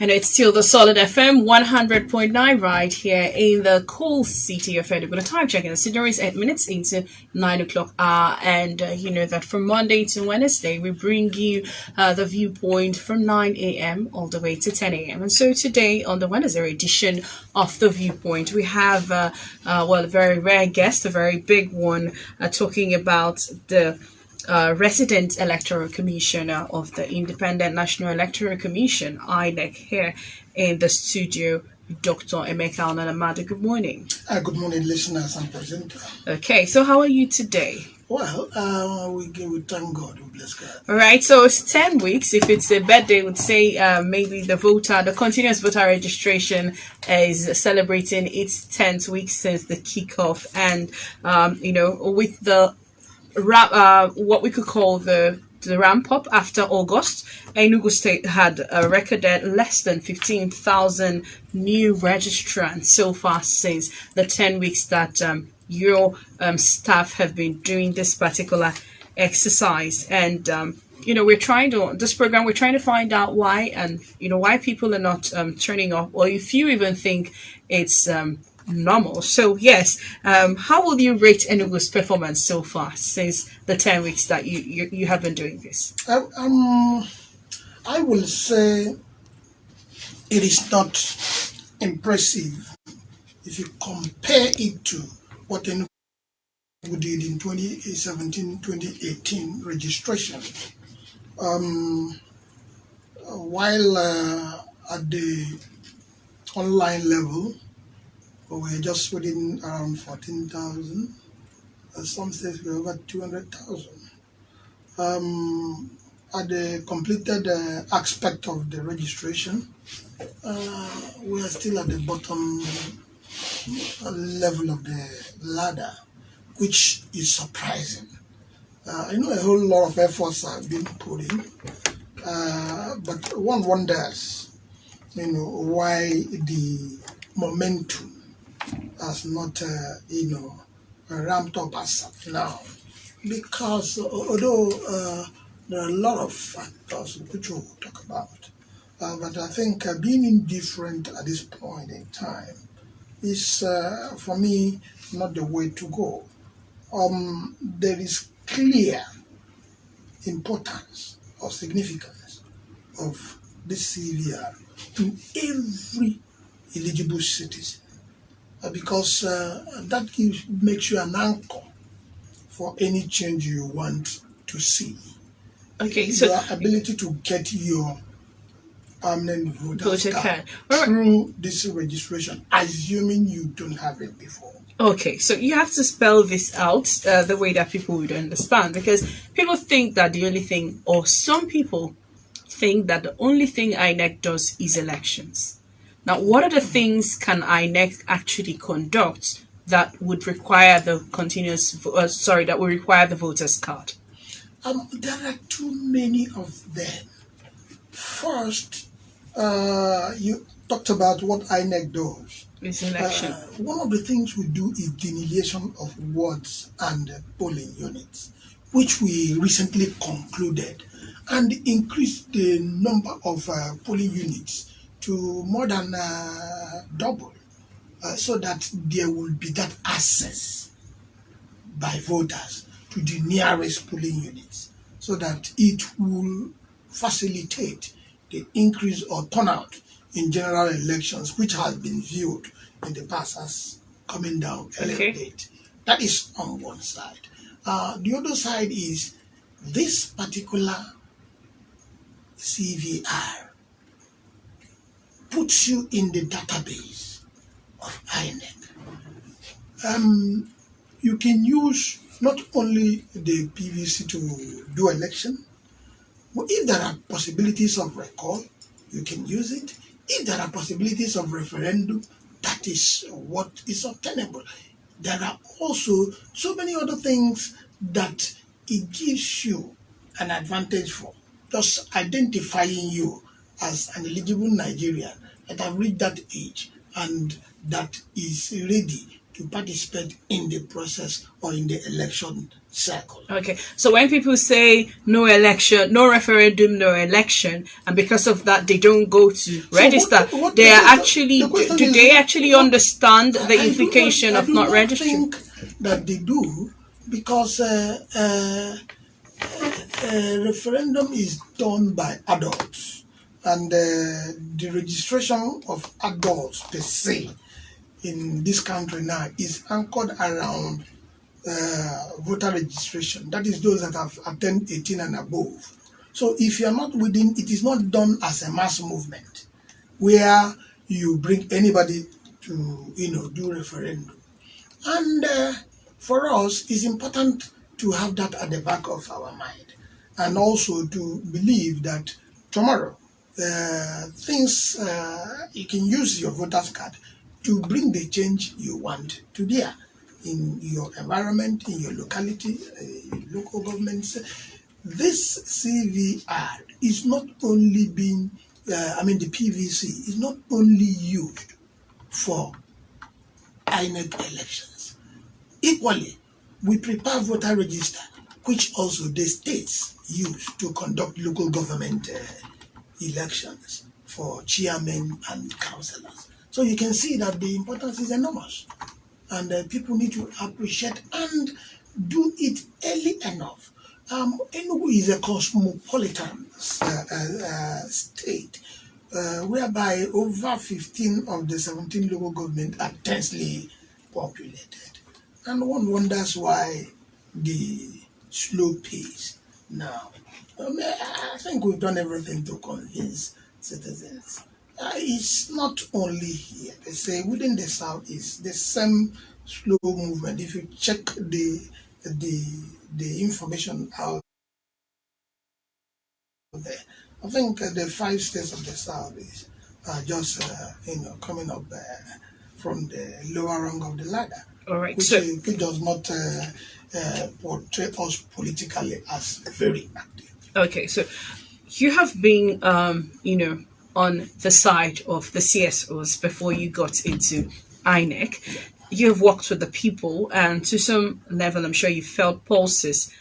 And it's still the Solid FM 100.9 right here in the cool city of Enugu. The time checking the signal is 8 minutes into 9 o'clock hour. And you know that from Monday to Wednesday, we bring you the viewpoint from 9 a.m. all the way to 10 a.m. And so today on the Wednesday edition of the viewpoint, we have, a very rare guest, a very big one, talking about the Resident Electoral Commissioner of the Independent National Electoral Commission, INEC, here in the studio, Dr. Emeka Onalamada. Good morning. Good morning, listeners and presenter. Okay, so how are you today? Well, we thank God, we bless God. All right, so it's 10 weeks. If it's a birthday, we'd say maybe the continuous voter registration is celebrating its 10th week since the kickoff. And, with the what we could call the ramp up after August, Enugu State had recorded less than 15,000 new registrants so far since the 10 weeks that your staff have been doing this particular exercise. And we're trying to find out why, and why people are not turning up, or if you even think it's normal. So yes, how will you rate Enugu's performance so far since the 10 weeks that you have been doing this? I will say it is not impressive if you compare it to what Enugu did in 2017-2018 registration. While at the online level, we're just within around 14,000. Some states we're over 200,000. At the completed aspect of the registration, we are still at the bottom level of the ladder, which is surprising. I know a whole lot of efforts have been put in, but one wonders, why the momentum has not, ramped up as of now. Because although there are a lot of factors which we'll talk about, but I think being indifferent at this point in time is, for me, not the way to go. There is clear importance or significance of this CVR in every eligible citizen. Because that makes you an anchor for any change you want to see. Okay, so your ability to get your permanent voter card through this registration, assuming you don't have it before. Okay, so you have to spell this out the way that people would understand, because people think that the only thing, or some people think that the only thing INEC does is elections. Now, what are the things can INEC actually conduct that would require the that would require the voter's card? There are too many of them. First, you talked about what INEC does. It's election. One of the things we do is delineation of wards and polling units, which we recently concluded, and increased the number of polling units to more than double, so that there will be that access by voters to the nearest polling units, so that it will facilitate the increase or turnout in general elections, which has been viewed in the past as coming down a little bit. That is on one side. The other side is this particular CVR puts you in the database of INEC. You can use not only the PVC to do election, but if there are possibilities of recall, you can use it. If there are possibilities of referendum, that is what is obtainable. There are also so many other things that it gives you an advantage for. Just identifying you as an eligible Nigerian that have reached that age and that is ready to participate in the process or in the election cycle. Okay, so when people say no election, no referendum, no election, and because of that they don't go to So register, what they are the actually question do is they what actually what understand the implication I of do not not registering? think that they do, because referendum is done by adults, and the registration of adults per se in this country now is anchored around voter registration. That is those that have attained 18 and above. So if you are not within, it is not done as a mass movement where you bring anybody to do referendum. And for us, it's important to have that at the back of our mind, and also to believe that tomorrow things you can use your voter's card to bring the change you want to there in your environment, in your locality, local governments. This CVR is not only being, the PVC is not only used for INEC elections. Equally, we prepare voter register, which also the states use to conduct local government elections for chairmen and councillors. So you can see that the importance is enormous, and people need to appreciate and do it early enough. Enugu is a cosmopolitan state, whereby over 15 of the 17 local governments are densely populated. And one wonders why the slow pace now. I think we've done everything to convince citizens. It's not only here. They say within the South is the same slow movement. If you check the the information out there, I think the 5 states of the South is just coming up from the lower rung of the ladder, All right, which so which does not portray us politically as very active. okay, so you have been on the side of the CSOs before you got into INEC. You have worked with the people, and to some level I'm sure you felt pulses.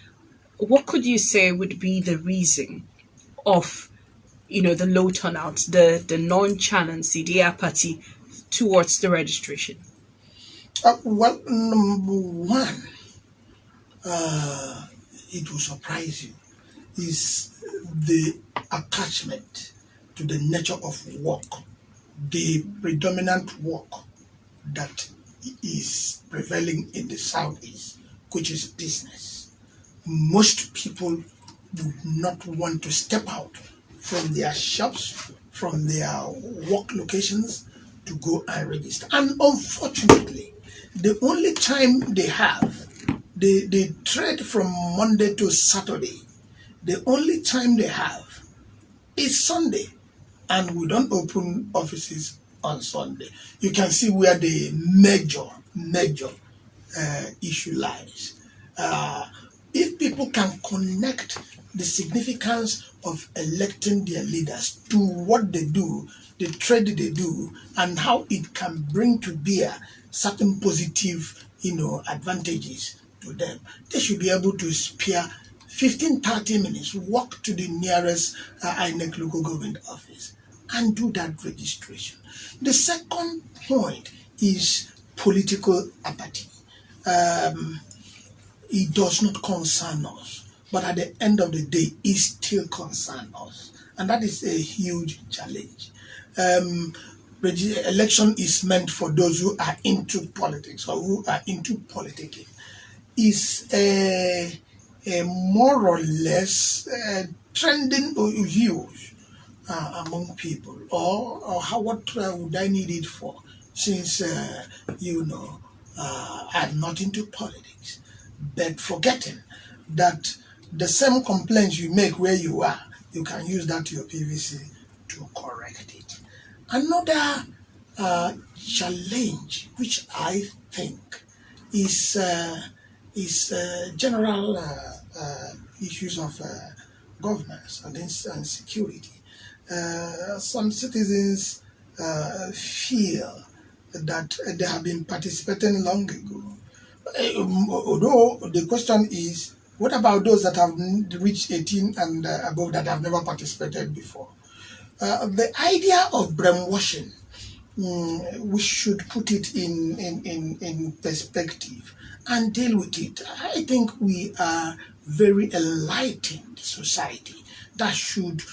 What could you say would be the reason of the low turnout, the nonchalance, the apathy towards the registration? Well, number one, it will surprise you, is the attachment to the nature of work, the predominant work that is prevailing in the Southeast, which is business. Most people would not want to step out from their shops, from their work locations to go and register. And unfortunately, the only time they have, they trade from Monday to Saturday. The only time they have is Sunday, and we don't open offices on Sunday. You can see where the major issue lies. If people can connect the significance of electing their leaders to what they do, the trade they do, and how it can bring to bear certain positive, advantages to them, they should be able to spare 15-30 minutes, walk to the nearest INEC local government office and do that registration. The second point is political apathy. It does not concern us, but at the end of the day, it still concerns us, and that is a huge challenge. Um, Election is meant for those who are into politics or who are into politicking. Is a more or less trending views among people, or how, what would I need it for, since I'm not into politics, but forgetting that the same complaints you make where you are, you can use that to your PVC to correct it. Another challenge, which I think is general issues of governance and security. Some citizens feel that they have been participating long ago. Although the question is, what about those that have reached 18 and above that have never participated before? The idea of brainwashing, we should put it in perspective and deal with it. I think we are very enlightened society that should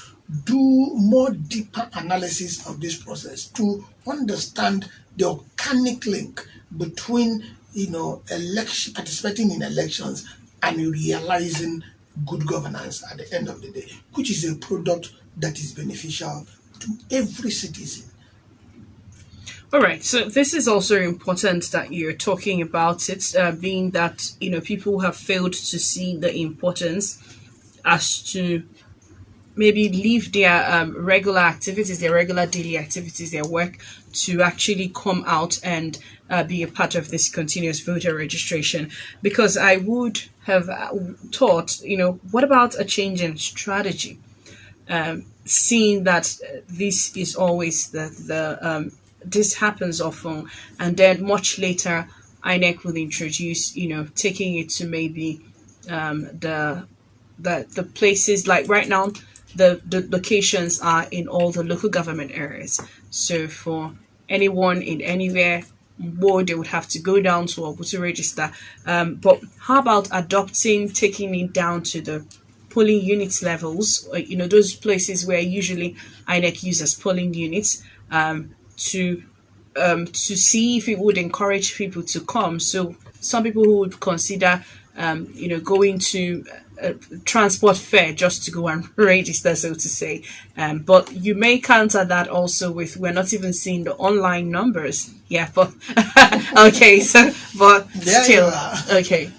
do more deeper analysis of this process to understand the organic link between election participating in elections and realizing good governance at the end of the day, which is a product that is beneficial to every citizen. All right, so this is also important that you're talking about it, being that people have failed to see the importance as to maybe leave their regular activities, their regular daily activities, their work to actually come out and be a part of this continuous voter registration. Because I would have thought, what about a change in strategy? Seeing that this is always the this happens often, and then much later, INEC will introduce, taking it to maybe the the places like right now the locations are in all the local government areas, so for anyone in anywhere ward they would have to go down to or to register, but how about adopting taking it down to the polling units levels, those places where usually INEC uses polling units, to see if it would encourage people to come. So some people who would consider, going to transport fare just to go and register, so to say. But you may counter that also with we're not even seeing the online numbers. Yeah, but okay, so but There you still are. okay.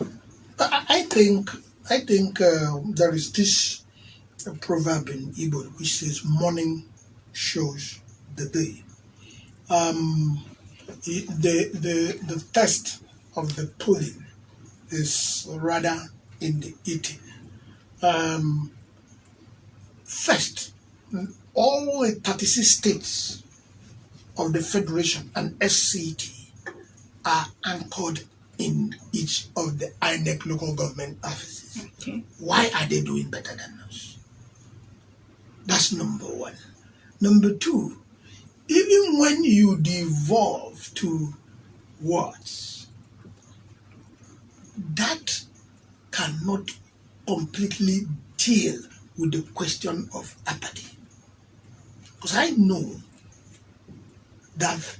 I think there is this proverb in Igbo which says morning shows the day. The test of the polling is rather in the eating. Um, First, all the 36 states of the Federation and FCT are anchored in each of the INEC local government offices. Okay. Why are they doing better than us? That's number one. Number two, even when you devolve to words, that cannot completely deal with the question of apathy. Because I know that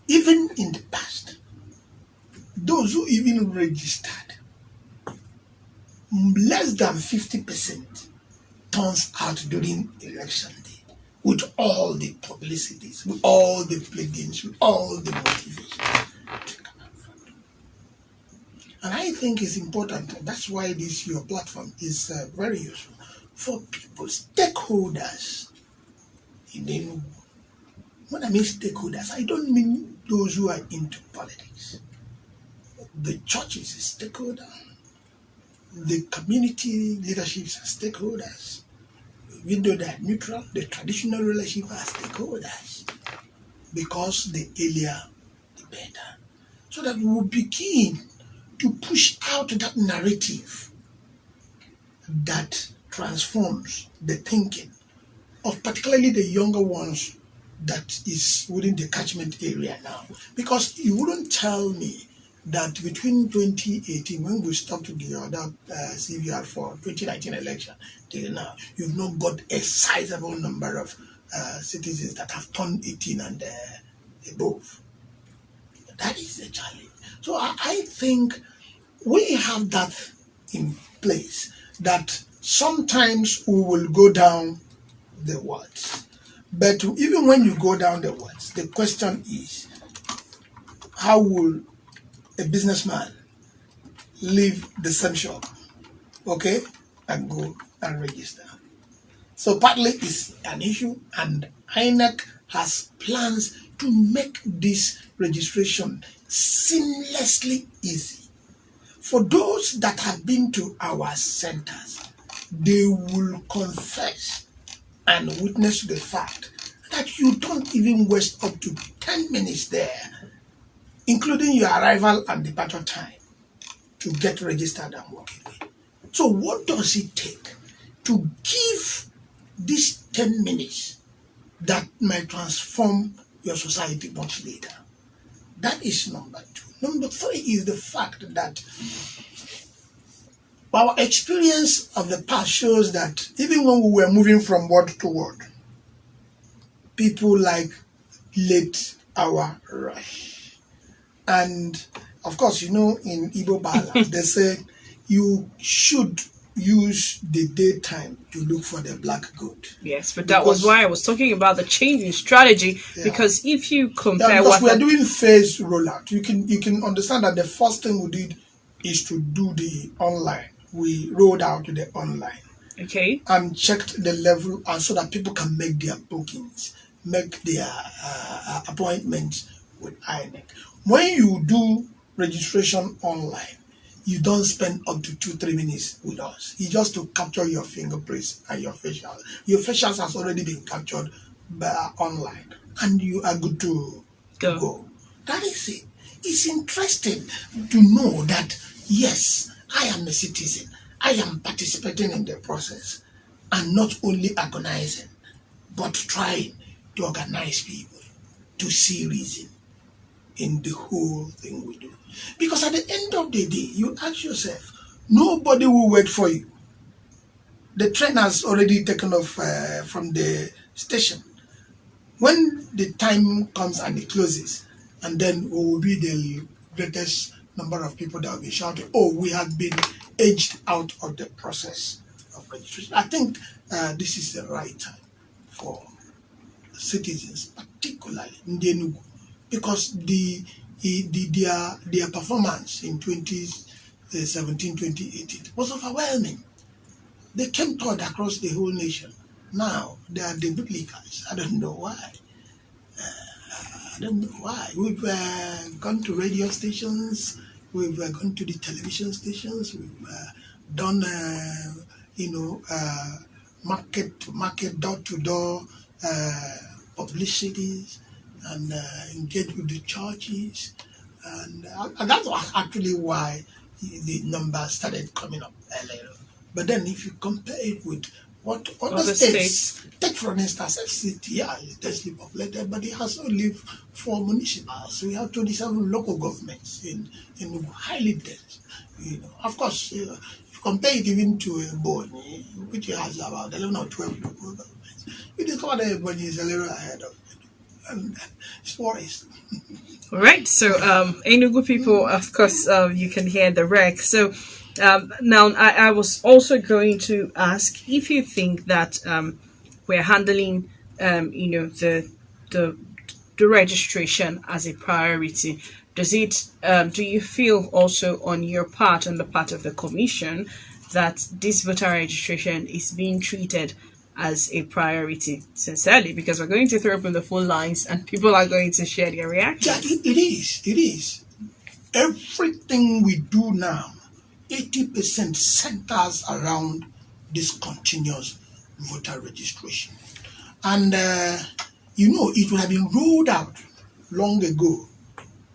even in the past, those who even registered, less than 50% turns out during election day with all the publicities, with all the plugins, with all the motivation. And I think it's important, and that's why this your platform is very useful for people, stakeholders in the. When I mean stakeholders, I don't mean those who are into politics. The church is a stakeholder, the community leaderships are stakeholders, even though they are neutral, the traditional relationship are stakeholders, because the earlier the better. So that we will begin to push out that narrative that transforms the thinking of particularly the younger ones that is within the catchment area now. Because you wouldn't tell me that between 2018, when we stopped the other CVR for 2019 election, till now, you've not got a sizable number of citizens that have turned 18 and above. That is the challenge. So I think we have that in place, that sometimes we will go down the words. But even when you go down the words, the question is, how will a businessman leave the same shop, okay, and go and register? So partly it's an issue, and INEC has plans to make this registration seamlessly easy. For those that have been to our centers, they will confess and witness the fact that you don't even waste up to 10 minutes there, including your arrival and departure time, to get registered and walk away. So what does it take to give these 10 minutes that might transform your society much later? That is number two. Number three is the fact that our experience of the past shows that even when we were moving from word to word, people like late hour rush. And of course, in Igbo ballads, they say you should use the daytime to look for the black goat. Yes, but that was why I was talking about the change in strategy, because if you compare because we are doing phase rollout, you can understand that the first thing we did is to do the online. We rolled out the online. Okay. And checked the level, and so that people can make their bookings, make their appointments with INEC. When you do registration online, you don't spend up to 2-3 minutes with us. It's just to capture your fingerprints and your facials. Your facials has already been captured by online, and you are good to go. That is it. It's interesting to know that, yes, I am a citizen. I am participating in the process, and not only agonizing, but trying to organize people to see reason in the whole thing we do. Because at the end of the day, you ask yourself, nobody will wait for you. The train has already taken off from the station. When the time comes and it closes, and then we will be the greatest number of people that will be shouting, oh, we have been edged out of the process of registration. I think this is the right time for citizens, particularly in Enugu, because their performance in 2017, 2018 was overwhelming. They came third across the whole nation. Now they are the duplicants. I don't know why. I don't know why. We've gone to radio stations, we've gone to the television stations, we've done, market to market, door to door publicities, and engage with the churches. And that's actually why the numbers started coming up earlier. But then if you compare it with what other states, take for instance, FCT is densely populated, but it has only 4 municipals. We have 27 local governments in highly dense. Of course, if you compare it even to Boni, which has about 11 or 12 local governments, you discover that Boni is a little ahead of it. And it's worrisome. All right. So, Enugu people, of course, you can hear the wreck. So, now I was also going to ask if you think that we're handling, the the registration as a priority. Does it? Do you feel also on your part, on the part of the commission, that this voter registration is being treated as a priority? Sincerely, because we're going to throw open the phone lines and people are going to share their reactions. Yeah, it is. It is. Everything we do now, 80% centers around this continuous voter registration. And, it would have been rolled out long ago,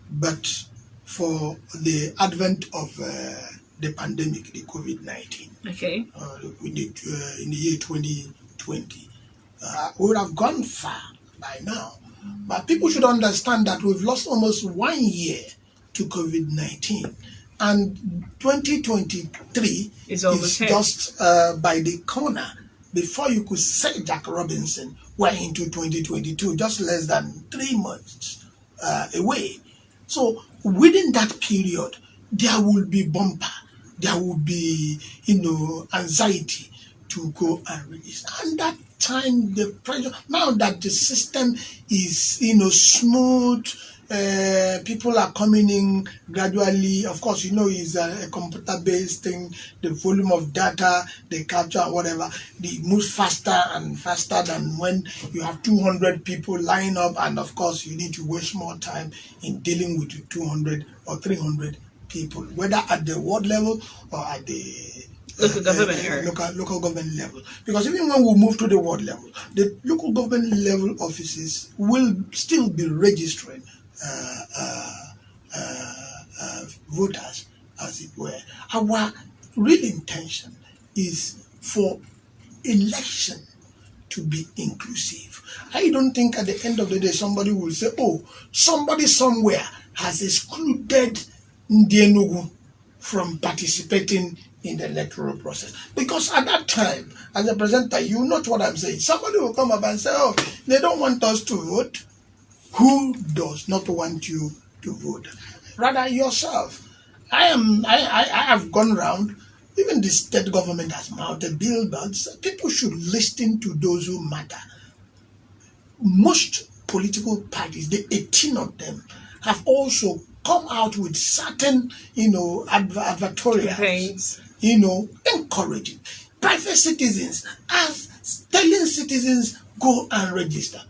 but for the advent of the pandemic, the COVID-19, Okay. in the year 2020, we would have gone far by now. But people should understand that we've lost almost 1 year to COVID-19. And 2023 is just by the corner. Before you could say Jack Robinson, we're into 2022, just less than 3 months away. So within that period, there will be bumper, there will be, anxiety to go and register. And that time, the pressure, now that the system is, smooth, people are coming in gradually. Of course, it's a computer-based thing. The volume of data, the capture, whatever, it moves faster and faster than when you have 200 people line up. And of course, you need to waste more time in dealing with 200 or 300 people, whether at the ward level or at the Local government area. local government level. Because even when we move to the ward level, the local government level offices will still be registering uh, uh, voters, as it were. Our real intention is for election to be inclusive. I don't think at the end of the day somebody will say, oh, somebody somewhere has excluded Ndienugu from participating in the electoral process. Because at that time, as a presenter, you know what I'm saying. Somebody will come up and say, oh, they don't want us to vote. Who does not want you to vote? Rather yourself. I have gone round. Even the state government has mounted billboards. People should listen to those who matter. Most political parties, the 18 of them, have also come out with certain, advertorials, Campaigns. encouraging private citizens as telling citizens go and register.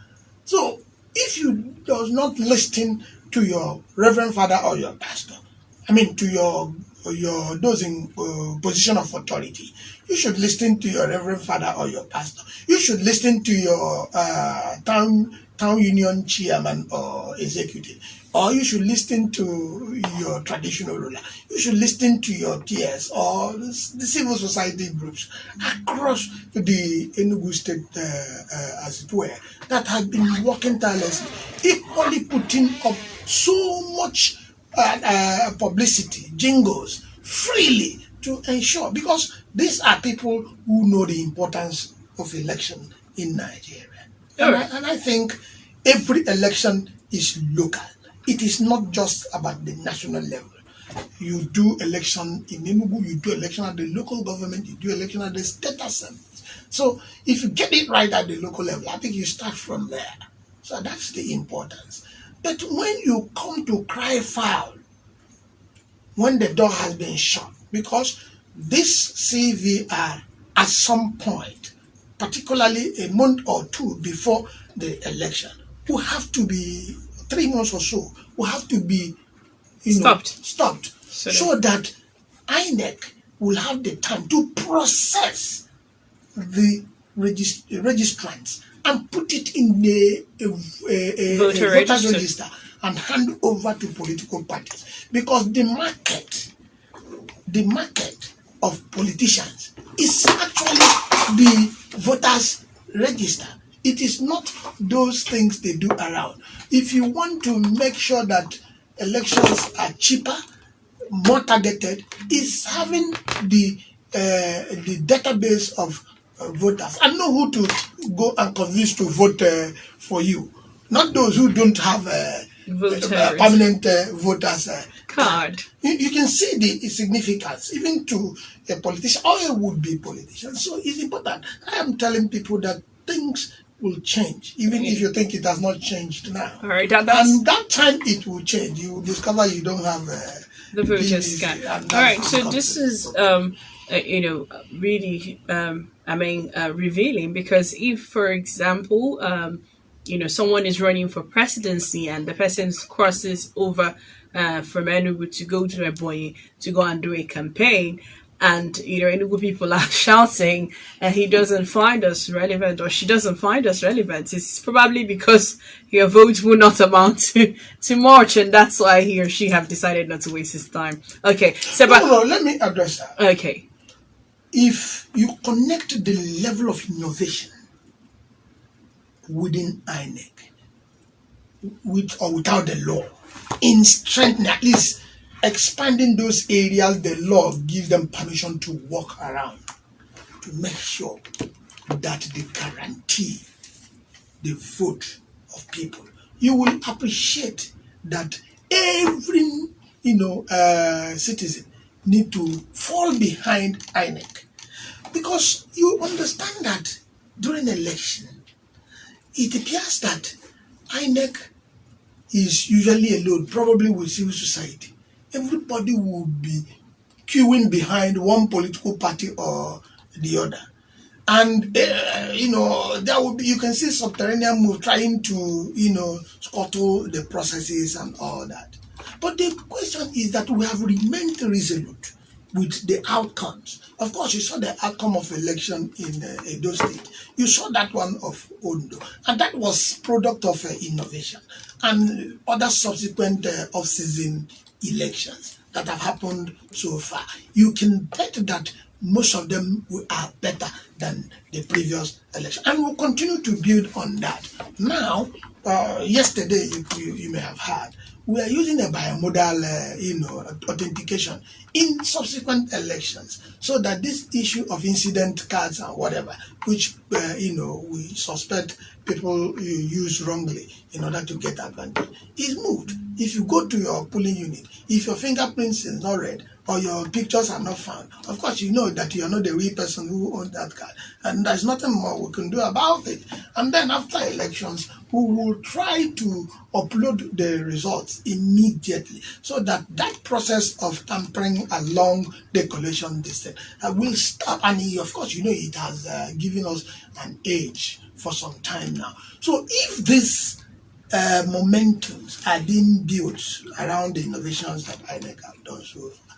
So if you does not listen to your reverend father or your pastor, I mean to your those in position of authority, you should listen to your reverend father or your pastor. You should listen to your town union chairman or executive, or you should listen to your traditional ruler. You should listen to your TS or the civil society groups across the Enugu state, as it were, that have been working tirelessly, equally putting up so much publicity, jingles, freely to ensure, because these are people who know the importance of election in Nigeria. All And right. I think every election is local. It is not just about the national level. You do election in Enugu, you do election at the local government, you do election at the state assembly. So if you get it right at the local level, I think you start from there. So that's the importance. But when you come to cry foul, when the door has been shut, because this CVR at some point, particularly a month or two before the election, will have to be 3 months or so, will have to be, Stopped. stopped, So that so that INEC will have the time to process the registrants and put it in a voter voters register. register and hand over to political parties, because the market of politicians is actually the voters register. It is not those things they do around. If you want to make sure that elections are cheaper, more targeted, is having the database of voters and know who to go and convince to vote for you. Not those who don't have Voters permanent voters card. card. You can see the significance, even to a politician or a would-be politician. So it's important. I am telling people that things will change, even if you think it has not changed now. All right. That's And that time it will change. You will discover you don't have the voters card. PVC, and All that right. So becomes this a is problem. really revealing, because if, for example, someone is running for presidency and the person crosses over from Enugu to go to Ebonyi to go and do a campaign, and Enugu people are shouting and he doesn't find us relevant, or she doesn't find us relevant, it's probably because your vote will not amount to much, and that's why he or she have decided not to waste his time. Okay, so No, but no, let me address that. okay. If you connect the level of innovation within INEC, with or without the law, in strengthening, at least expanding those areas the law gives them permission to walk around, to make sure that they guarantee the vote of people, you will appreciate that every citizen need to fall behind INEC, because you understand that during election it appears that INEC is usually alone, probably with civil society. Everybody will be queuing behind one political party or the other. And there will be, you can see subterranean move trying to scuttle the processes and all that. But the question is that we have remained resolute with the outcomes. Of course, you saw the outcome of election in Edo State. You saw that one of Ondo, and that was product of innovation and other subsequent off-season elections that have happened so far. You can bet that most of them are better than the previous election, and we'll continue to build on that. Now, yesterday, you may have heard, we are using a bimodal, authentication in subsequent elections, so that this issue of incident cards and whatever, which we suspect people use wrongly in order to get advantage, is moved. If you go to your polling unit, if your fingerprints is not read or your pictures are not found, of course you know that you are not the real person who owns that card, and there's nothing more we can do about it. And then after elections, we will try to upload the results immediately, so that that process of tampering along the collation distance will stop. And of course, it has given us an age for some time now. So if this momentums are being built around the innovations that INEC have done so far,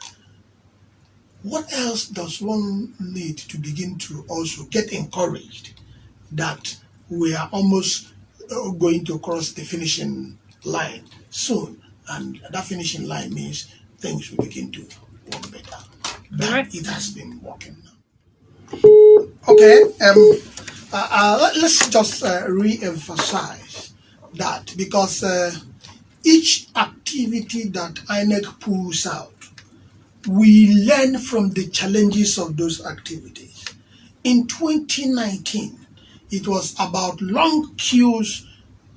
what else does one need to begin to also get encouraged that we are almost going to cross the finishing line soon, and that finishing line means things will begin to work better than it has been working now. Okay, let's just re-emphasize that, because each activity that INEC pulls out, we learn from the challenges of those activities. In 2019, it was about long queues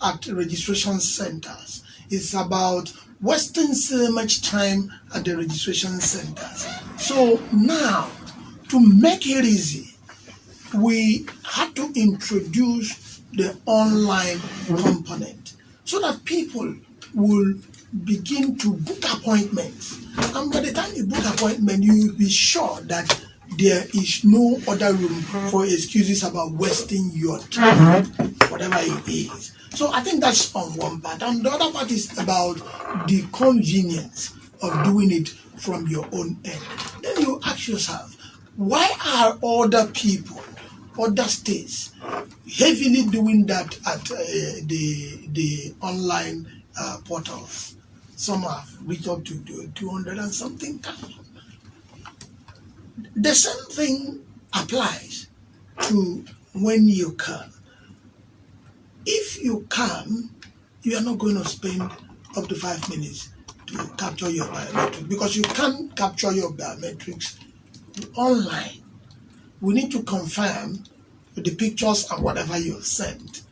at registration centers. It's about wasting so much time at the registration centers. So now, to make it easy, we had to introduce the online component, so that people will begin to book appointments. And by the time you book appointment, you will be sure that there is no other room for excuses about wasting your time, whatever it is. So I think that's on one part. And the other part is about the convenience of doing it from your own end. Then you ask yourself, why are other people, other states, heavily doing that at the online portals? Some have reached up to 200 and something thousand. The same thing applies to when you come. If you come, you are not going to spend up to 5 minutes to capture your biometrics, because you can't capture your biometrics online. We need to confirm with the pictures and whatever you sent.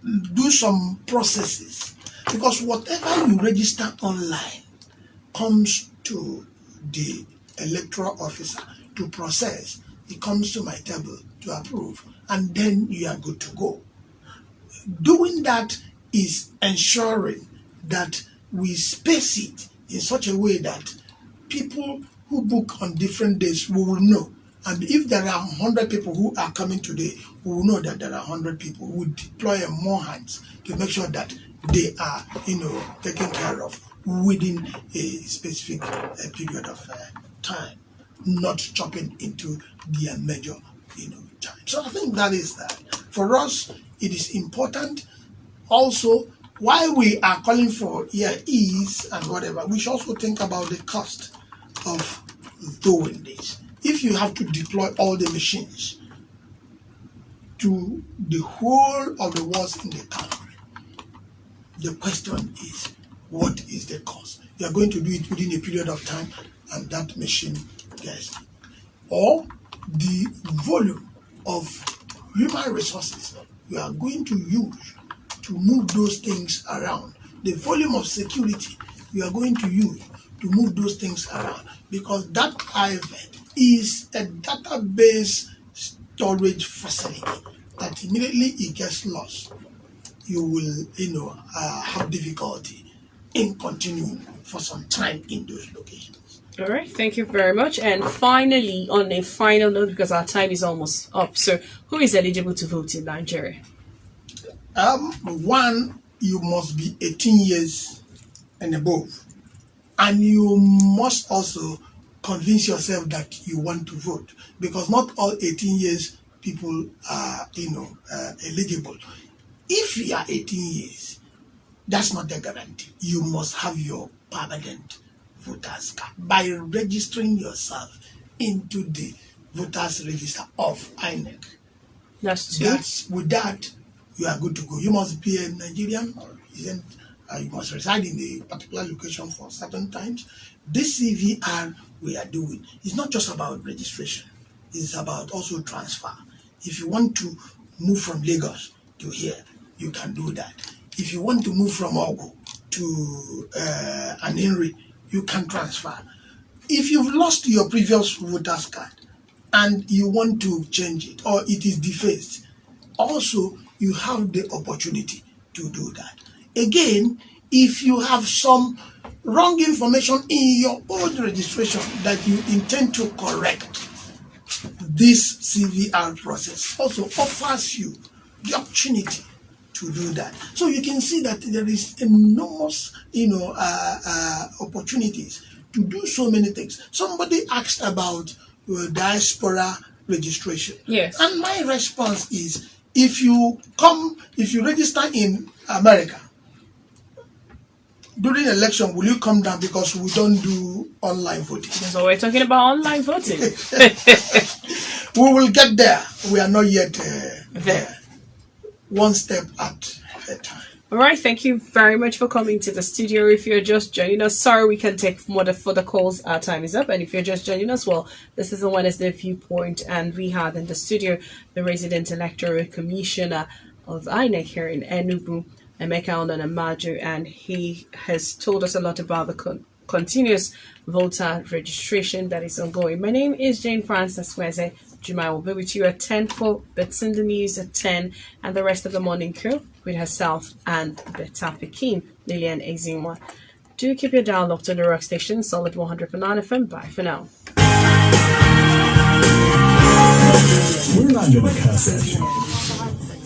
Do some processes, because whatever you register online comes to the electoral officer to process. It comes to my table to approve, and then you are good to go. Doing that is ensuring that we space it in such a way that people who book on different days, we will know. And if there are 100 people who are coming today, we will know that there are 100 people. We will deploy more hands to make sure that they are, taken care of within a specific period of time, not chopping into their major, time. So I think that is that. For us, it is important. Also, while we are calling for ease and whatever, we should also think about the cost of doing this. If you have to deploy all the machines to the whole of the wards in the country, the question is, what is the cost? You are going to do it within a period of time, and that machine gets, or the volume of human resources you are going to use to move those things around, the volume of security you are going to use to move those things around, because that IVET is a database storage facility that immediately it gets lost, you will have difficulty in continuing for some time in those locations. All right, thank you very much. And finally, on a final note, because our time is almost up, so who is eligible to vote in Nigeria? One, you must be 18 years and above, And you must also convince yourself that you want to vote, because not all 18 years people are, eligible. If you are 18 years, that's not a guarantee. You must have your permanent voters card by registering yourself into the voters register of INEC. That's two. That's with that, you are good to go. You must be a Nigerian, or isn't, you must reside in a particular location for certain times. This CVR we are doing is not just about registration, it's about also transfer. If you want to move from Lagos to here, you can do that. If you want to move from Ogo to Anenri, you can transfer. If you've lost your previous voter's card and you want to change it, or it is defaced, also you have the opportunity to do that. Again, if you have some wrong information in your old registration that you intend to correct, this CVR process also offers you the opportunity to do that. So you can see that there is enormous, opportunities to do so many things. Somebody asked about diaspora registration. Yes. And my response is, if you register in America during election, will you come down, because we don't do online voting? So we're talking about online voting. We will get there. We are not yet there. One step at a time. All right, thank you very much for coming to the studio. If you're just joining us, sorry we can take more for the calls. Our time is up. And if you're just joining us, well, this is the Wednesday Viewpoint, and we have in the studio the resident electoral commissioner of INEC here in Enugu, Emeka Ononamaju, and he has told us a lot about the continuous voter registration that is ongoing. My name is Janefrances. Nweze. Juma will be with you at 10 for Bits in the News at 10, and the rest of the morning crew with herself and Beta Pekin, Lillian Ezimwa. Do keep your dial locked to the rock station, solid 100.9 FM. Bye for now. We're not going to cuss at you.